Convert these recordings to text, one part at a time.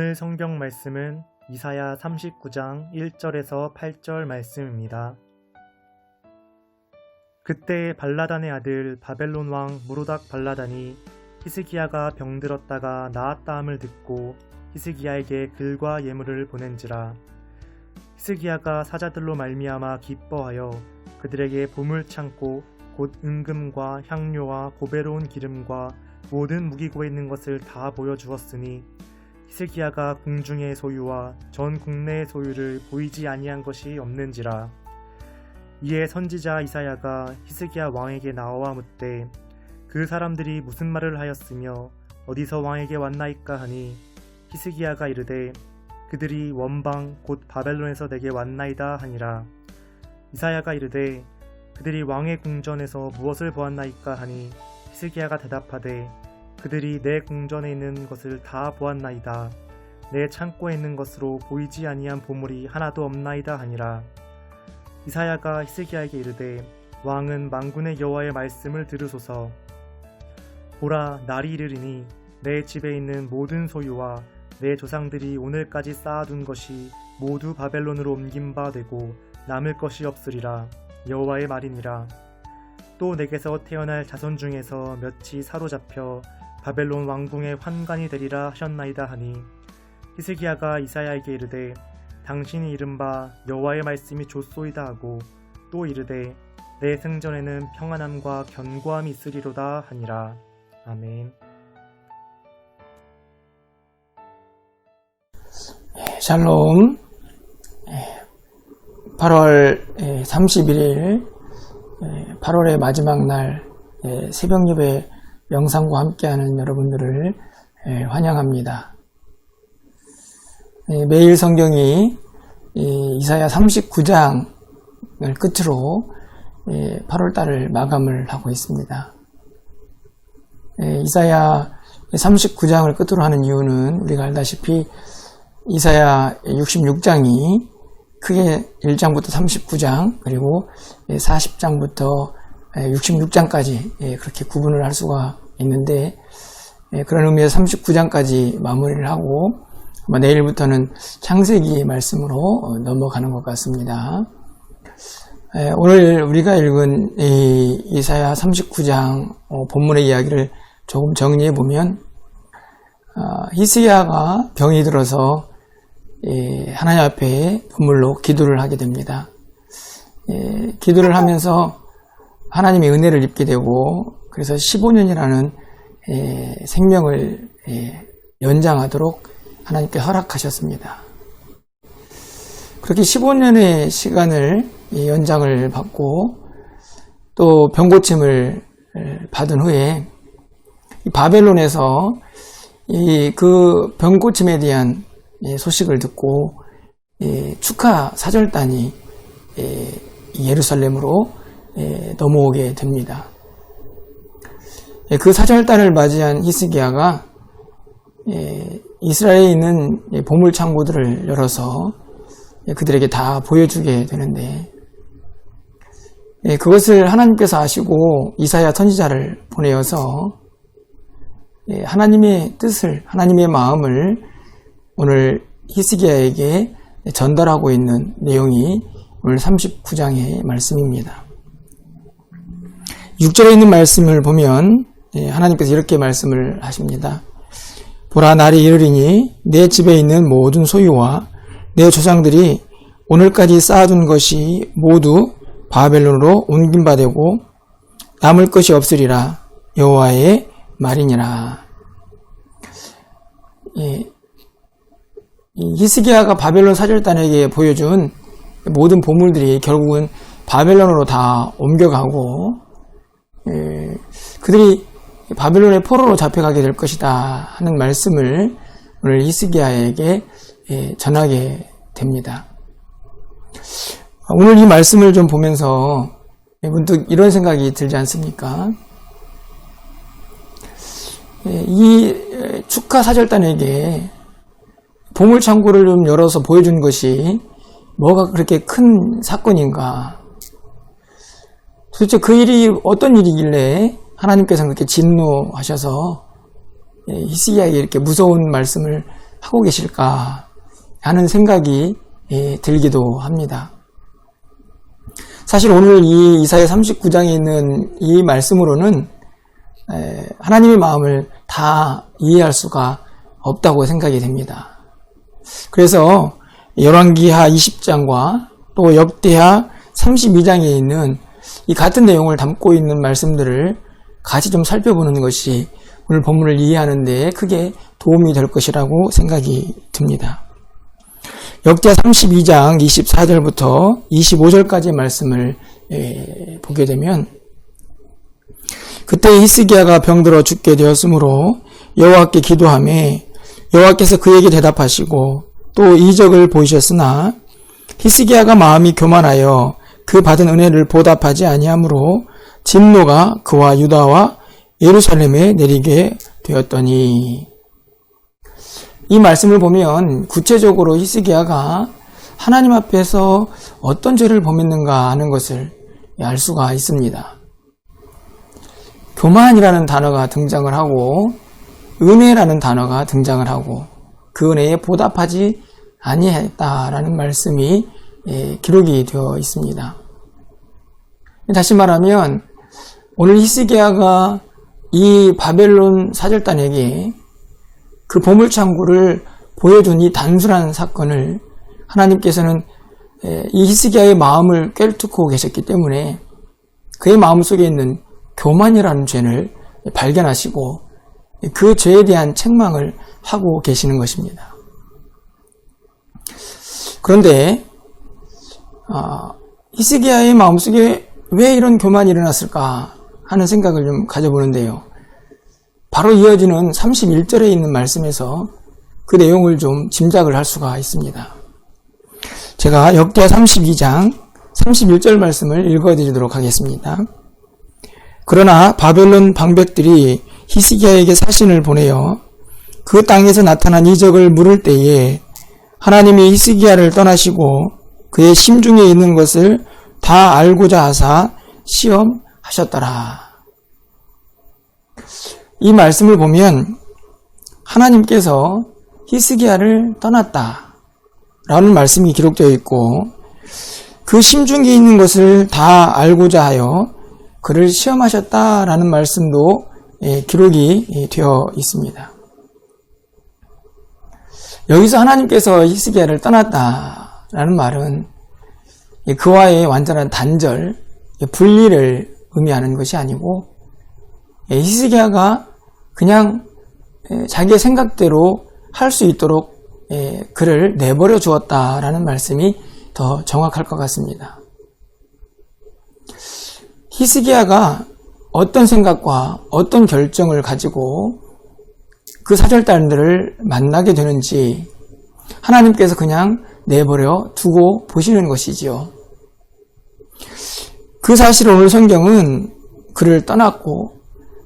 오늘 성경 말씀은 이사야 39장 1절에서 8절 말씀입니다. 그때 발라단의 아들 바벨론 왕 무로닥 발라단이 히스기야가 병들었다가 나았다함을 듣고 히스기야에게 글과 예물을 보낸지라. 히스기야가 사자들로 말미암아 기뻐하여 그들에게 보물창고 곧 은금과 향료와 보배로운 기름과 모든 무기고에 있는 것을 다 보여주었으니 히스기야가 궁중의 소유와 전 국내의 소유를 보이지 아니한 것이 없는지라. 이에 선지자 이사야가 히스기야 왕에게 나와 묻되 그 사람들이 무슨 말을 하였으며 어디서 왕에게 왔나이까 하니 히스기야가 이르되 그들이 원방 곧 바벨론에서 내게 왔나이다 하니라. 이사야가 이르되 그들이 왕의 궁전에서 무엇을 보았나이까 하니 히스기야가 대답하되 그들이 내 궁전에 있는 것을 다 보았나이다. 내 창고에 있는 것으로 보이지 아니한 보물이 하나도 없나이다 하니라. 이사야가 히스기야에게 이르되 왕은 만군의 여호와의 말씀을 들으소서. 보라, 날이 이르리니 내 집에 있는 모든 소유와 내 조상들이 오늘까지 쌓아둔 것이 모두 바벨론으로 옮긴 바 되고 남을 것이 없으리라. 여호와의 말이니라. 또 내게서 태어날 자손 중에서 몇이 사로잡혀 바벨론 왕궁의 환관이 되리라 하셨나이다 하니 히스기야가 이사야에게 이르되 당신이 이른바 여호와의 말씀이 좋소이다 하고 또 이르되 내 생전에는 평안함과 견고함이 있으리로다 하니라. 아멘. 샬롬. 8월 31일 8월의 마지막 날 새벽 예배 영상과 함께하는 여러분들을 환영합니다. 매일 성경이 이사야 39장을 끝으로 8월달을 마감을 하고 있습니다. 이사야 39장을 끝으로 하는 이유는 우리가 알다시피 이사야 66장이 크게 1장부터 39장 그리고 40장부터 66장까지 그렇게 구분을 할 수가 있는데 그런 의미에서 39장까지 마무리를 하고 아마 내일부터는 창세기 말씀으로 넘어가는 것 같습니다. 오늘 우리가 읽은 이사야 39장 본문의 이야기를 조금 정리해 보면 히스기야가 병이 들어서 하나님 앞에 눈물로 기도를 하게 됩니다. 기도를 하면서 하나님의 은혜를 입게 되고 그래서 15년이라는 생명을 연장하도록 하나님께 허락하셨습니다. 그렇게 15년의 시간을 연장을 받고 또 병고침을 받은 후에 바벨론에서 그 병고침에 대한 소식을 듣고 축하 사절단이 예루살렘으로 넘어오게 됩니다. 그 사절단을 맞이한 히스기야가 이스라엘에 있는 보물 창고들을 열어서 그들에게 다 보여주게 되는데 그것을 하나님께서 아시고 이사야 선지자를 보내어서 하나님의 뜻을, 하나님의 마음을 오늘 히스기야에게 전달하고 있는 내용이 오늘 39장의 말씀입니다. 6절에 있는 말씀을 보면 하나님께서 이렇게 말씀을 하십니다. 보라, 날이 이르리니 내 집에 있는 모든 소유와 내 조상들이 오늘까지 쌓아둔 것이 모두 바벨론으로 옮긴 바 되고 남을 것이 없으리라. 여호와의 말이니라. 히스기야가 바벨론 사절단에게 보여준 모든 보물들이 결국은 바벨론으로 다 옮겨가고 그들이 바벨론의 포로로 잡혀가게 될 것이다 하는 말씀을 오늘 히스기야에게 전하게 됩니다. 오늘 이 말씀을 좀 보면서 문득 이런 생각이 들지 않습니까? 이 축하 사절단에게 보물창고를 좀 열어서 보여준 것이 뭐가 그렇게 큰 사건인가? 도대체 그 일이 어떤 일이길래 하나님께서는 그렇게 진노하셔서 히스기야에게 이렇게 무서운 말씀을 하고 계실까 하는 생각이 들기도 합니다. 사실 오늘 이 이사야 39장에 있는 이 말씀으로는 하나님의 마음을 다 이해할 수가 없다고 생각이 됩니다. 그래서 열왕기하 20장과 또 역대하 32장에 있는 이 같은 내용을 담고 있는 말씀들을 같이 좀 살펴보는 것이 오늘 본문을 이해하는 데 크게 도움이 될 것이라고 생각이 듭니다. 역대하 32장 24절부터 25절까지의 말씀을 보게 되면 그때 히스기야가 병들어 죽게 되었으므로 여호와께 기도하매 여호와께서 그에게 대답하시고 또 이적을 보이셨으나 히스기야가 마음이 교만하여 그 받은 은혜를 보답하지 아니하므로 진노가 그와 유다와 예루살렘에 내리게 되었더니. 이 말씀을 보면 구체적으로 히스기야가 하나님 앞에서 어떤 죄를 범했는가 하는 것을 알 수가 있습니다. 교만이라는 단어가 등장을 하고 은혜라는 단어가 등장을 하고 그 은혜에 보답하지 아니했다라는 말씀이 기록이 되어 있습니다. 다시 말하면 오늘 히스기야가 이 바벨론 사절단에게 그 보물창고를 보여준 이 단순한 사건을 하나님께서는 이 히스기야의 마음을 꿰뚫고 계셨기 때문에 그의 마음속에 있는 교만이라는 죄를 발견하시고 그 죄에 대한 책망을 하고 계시는 것입니다. 그런데 히스기야의 마음속에 왜 이런 교만이 일어났을까 하는 생각을 좀 가져보는데요. 바로 이어지는 31절에 있는 말씀에서 그 내용을 좀 짐작을 할 수가 있습니다. 제가 역대하 32장 31절 말씀을 읽어드리도록 하겠습니다. 그러나 바벨론 방백들이 히스기야에게 사신을 보내어 그 땅에서 나타난 이적을 물을 때에 하나님이 히스기야를 떠나시고 그의 심중에 있는 것을 다 알고자 하사 시험하셨더라. 이 말씀을 보면 하나님께서 히스기야를 떠났다 라는 말씀이 기록되어 있고 그 심중에 있는 것을 다 알고자 하여 그를 시험하셨다라는 말씀도 기록이 되어 있습니다. 여기서 하나님께서 히스기야를 떠났다라는 말은 그와의 완전한 단절, 분리를 의미하는 것이 아니고 히스기야가 그냥 자기의 생각대로 할 수 있도록 그를 내버려 주었다라는 말씀이 더 정확할 것 같습니다. 히스기야가 어떤 생각과 어떤 결정을 가지고 그 사절단들을 만나게 되는지 하나님께서 그냥 내버려 두고 보시는 것이지요. 그 사실을 오늘 성경은 그를 떠났고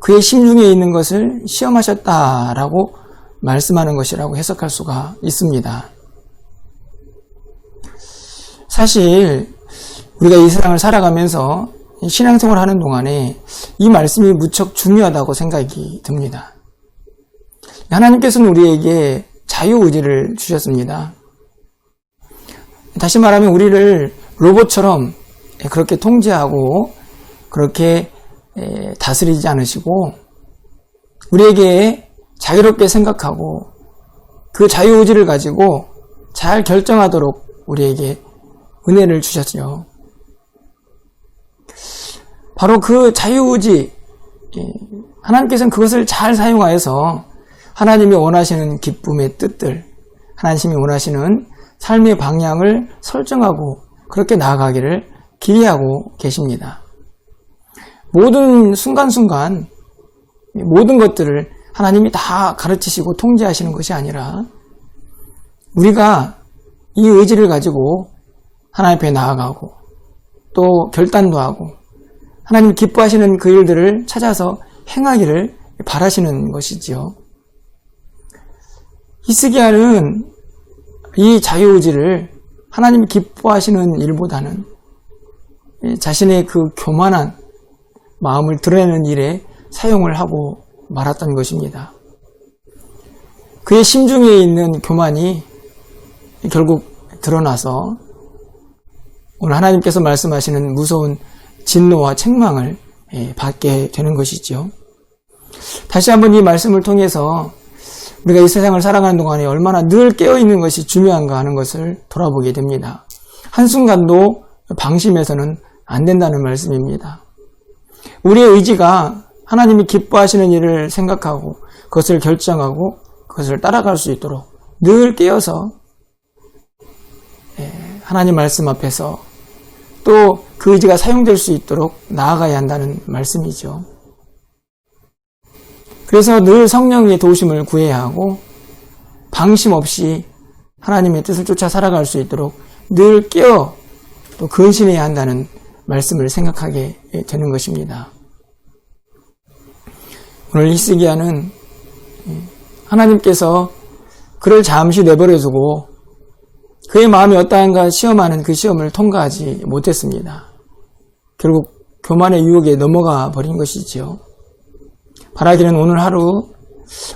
그의 심중에 있는 것을 시험하셨다라고 말씀하는 것이라고 해석할 수가 있습니다. 사실 우리가 이 세상을 살아가면서 신앙생활을 하는 동안에 이 말씀이 무척 중요하다고 생각이 듭니다. 하나님께서는 우리에게 자유의지를 주셨습니다. 다시 말하면 우리를 로봇처럼 그렇게 통제하고 그렇게 다스리지 않으시고 우리에게 자유롭게 생각하고 그 자유의지를 가지고 잘 결정하도록 우리에게 은혜를 주셨죠. 바로 그 자유의지, 하나님께서는 그것을 잘 사용하여서 하나님이 원하시는 기쁨의 뜻들, 하나님이 원하시는 삶의 방향을 설정하고 그렇게 나아가기를 기대하고 계십니다. 모든 순간순간 모든 것들을 하나님이 다 가르치시고 통제하시는 것이 아니라 우리가 이 의지를 가지고 하나님 앞에 나아가고 또 결단도 하고 하나님 기뻐하시는 그 일들을 찾아서 행하기를 바라시는 것이지요. 히스기야는 이 자유의지를 하나님이 기뻐하시는 일보다는 자신의 그 교만한 마음을 드러내는 일에 사용을 하고 말았던 것입니다. 그의 심중에 있는 교만이 결국 드러나서 오늘 하나님께서 말씀하시는 무서운 진노와 책망을 받게 되는 것이죠. 다시 한번 이 말씀을 통해서 우리가 이 세상을 살아가는 동안에 얼마나 늘 깨어있는 것이 중요한가 하는 것을 돌아보게 됩니다. 한순간도 방심해서는 안 된다는 말씀입니다. 우리의 의지가 하나님이 기뻐하시는 일을 생각하고 그것을 결정하고 그것을 따라갈 수 있도록 늘 깨어서 하나님 말씀 앞에서 또 그 의지가 사용될 수 있도록 나아가야 한다는 말씀이죠. 그래서 늘 성령의 도우심을 구해야 하고 방심 없이 하나님의 뜻을 쫓아 살아갈 수 있도록 늘 깨어 또 근신해야 한다는 말씀을 생각하게 되는 것입니다. 오늘 히스기야는 하나님께서 그를 잠시 내버려두고 그의 마음이 어떠한가 시험하는 그 시험을 통과하지 못했습니다. 결국 교만의 유혹에 넘어가 버린 것이지요. 바라기는 오늘 하루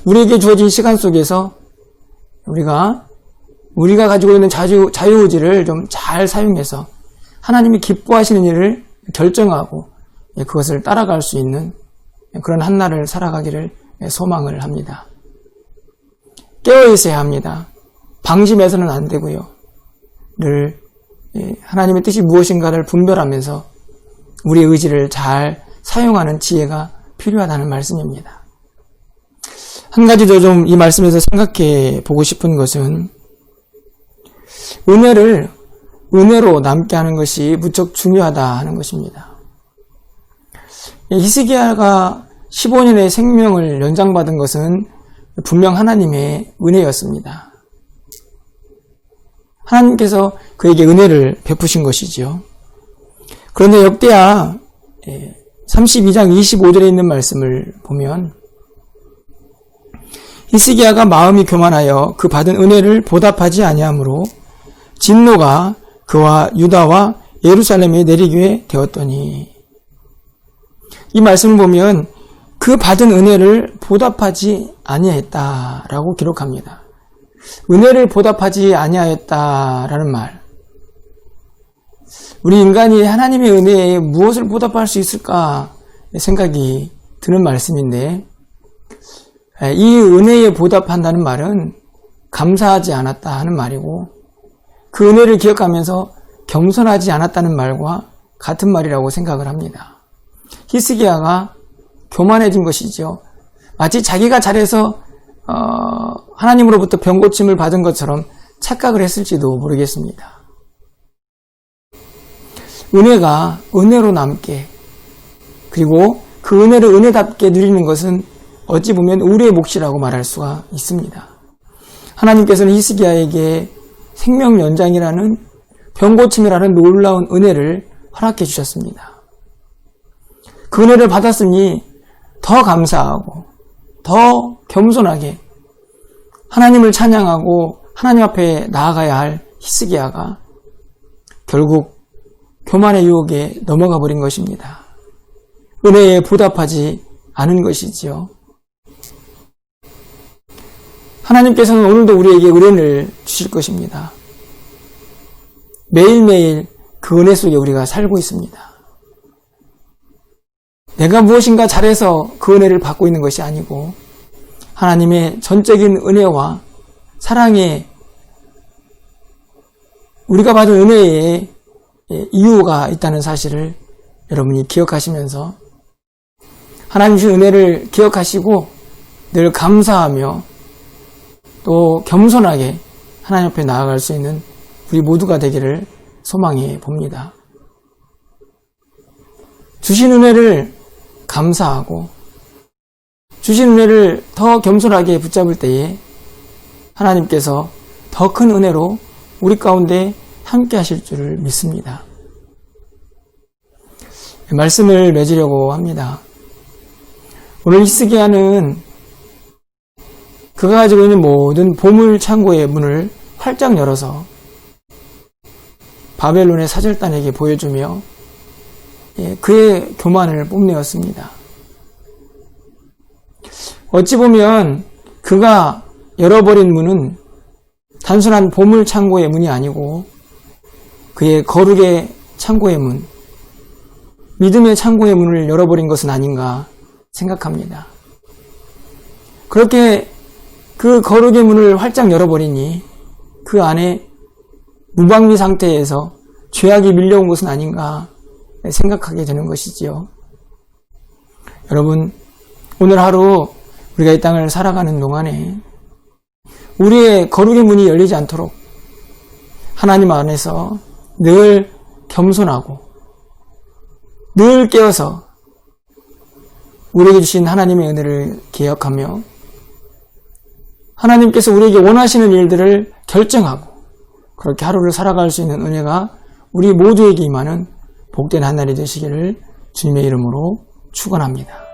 우리에게 주어진 시간 속에서 우리가 가지고 있는 자유의지를 좀 잘 사용해서 하나님이 기뻐하시는 일을 결정하고 그것을 따라갈 수 있는 그런 한날을 살아가기를 소망을 합니다. 깨어 있어야 합니다. 방심해서는 안 되고요. 늘 하나님의 뜻이 무엇인가를 분별하면서 우리의 의지를 잘 사용하는 지혜가 필요하다는 말씀입니다. 한 가지 더 좀 이 말씀에서 생각해 보고 싶은 것은 은혜로 남게 하는 것이 무척 중요하다 하는 것입니다. 히스기야가 15년의 생명을 연장받은 것은 분명 하나님의 은혜였습니다. 하나님께서 그에게 은혜를 베푸신 것이지요. 그런데 역대하 32장 25절에 있는 말씀을 보면 히스기야가 마음이 교만하여 그 받은 은혜를 보답하지 아니하므로 진노가 그와 유다와 예루살렘에 내리게 되었더니, 이 말씀을 보면 그 받은 은혜를 보답하지 아니하였다라고 기록합니다. 은혜를 보답하지 아니하였다라는 말, 우리 인간이 하나님의 은혜에 무엇을 보답할 수 있을까 생각이 드는 말씀인데, 이 은혜에 보답한다는 말은 감사하지 않았다 하는 말이고, 그 은혜를 기억하면서 겸손하지 않았다는 말과 같은 말이라고 생각을 합니다. 히스기야가 교만해진 것이죠. 마치 자기가 잘해서 하나님으로부터 병고침을 받은 것처럼 착각을 했을지도 모르겠습니다. 은혜가 은혜로 남게, 그리고 그 은혜를 은혜답게 누리는 것은 어찌 보면 우리의 몫이라고 말할 수가 있습니다. 하나님께서는 히스기야에게 생명 연장이라는 병고침이라는 놀라운 은혜를 허락해 주셨습니다. 그 은혜를 받았으니 더 감사하고 더 겸손하게 하나님을 찬양하고 하나님 앞에 나아가야 할 히스기야가 결국 교만의 유혹에 넘어가 버린 것입니다. 은혜에 보답하지 않은 것이지요. 하나님께서는 오늘도 우리에게 은혜를 주실 것입니다. 매일매일 그 은혜 속에 우리가 살고 있습니다. 내가 무엇인가 잘해서 그 은혜를 받고 있는 것이 아니고 하나님의 전적인 은혜와 사랑에 우리가 받은 은혜에 이유가 있다는 사실을 여러분이 기억하시면서 하나님 주신 은혜를 기억하시고 늘 감사하며 또 겸손하게 하나님 앞에 나아갈 수 있는 우리 모두가 되기를 소망해 봅니다. 주신 은혜를 감사하고 주신 은혜를 더 겸손하게 붙잡을 때에 하나님께서 더 큰 은혜로 우리 가운데 함께 하실 줄을 믿습니다. 말씀을 맺으려고 합니다. 오늘 히스기야는 그가 가지고 있는 모든 보물 창고의 문을 활짝 열어서 바벨론의 사절단에게 보여주며 그의 교만을 뽐내었습니다. 어찌 보면 그가 열어버린 문은 단순한 보물 창고의 문이 아니고 그의 거룩의 창고의 문, 믿음의 창고의 문을 열어버린 것은 아닌가 생각합니다. 그렇게 그 거룩의 문을 활짝 열어버리니 그 안에 무방비 상태에서 죄악이 밀려온 것은 아닌가 생각하게 되는 것이지요. 여러분, 오늘 하루 우리가 이 땅을 살아가는 동안에 우리의 거룩의 문이 열리지 않도록 하나님 안에서 늘 겸손하고 늘 깨어서 우리에게 주신 하나님의 은혜를 기억하며 하나님께서 우리에게 원하시는 일들을 결정하고 그렇게 하루를 살아갈 수 있는 은혜가 우리 모두에게 임하는 복된 한 날이 되시기를 주님의 이름으로 축원합니다.